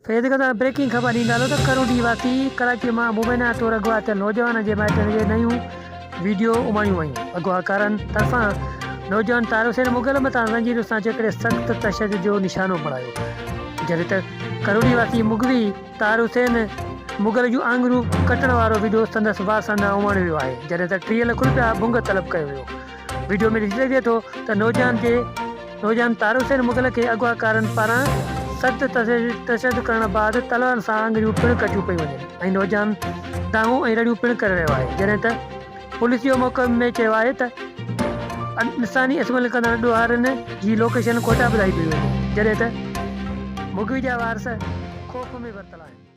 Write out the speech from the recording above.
फैज़ breaking ख़बर ॾींदालो त करोड़ी वासी कराची मां मुबैना तौरु अगवा थियल नौजवान जे माइटनि जे नयूं वीडियो उमायूं वयूं। अगवाकारनि तरफ़ां नौजवान तार हुसैन मुग़ल मथां ज़ंजीर सां जकड़े सख़्त तशदुद जो निशानो बणायो, जॾहिं त करोड़ी वासी मुगवी तार हुसैन मुग़ल जूं आङुरियूं कटण वारो वीडियो संदसि वारसां उमाणियो वियो आहे, जॾहिं त 30 लख रुपया भुंग तलब कयो वियो। वीडियो में ॾिसी सघिजे थो त नौजवान तार हुसैन मुग़ल खे अगवाकारनि पारां सख़्त तशदुद करण बाद तलवार सां आङुरियूं पिणु कटियूं पयूं वञनि ऐं नौजवान दांहूं ऐं रड़ियूं पिणु करे रहियो आहे, जॾहिं त पुलिस जो महकमे चयो आहे त निशानी इस्तेमालु कंदड़ ॾोहारनि जी लोकेशन कोटा ॿुधाई पई वञे, जॾहिं त मुगवी जा वारस ख़ौफ़ में वरितल आहिनि।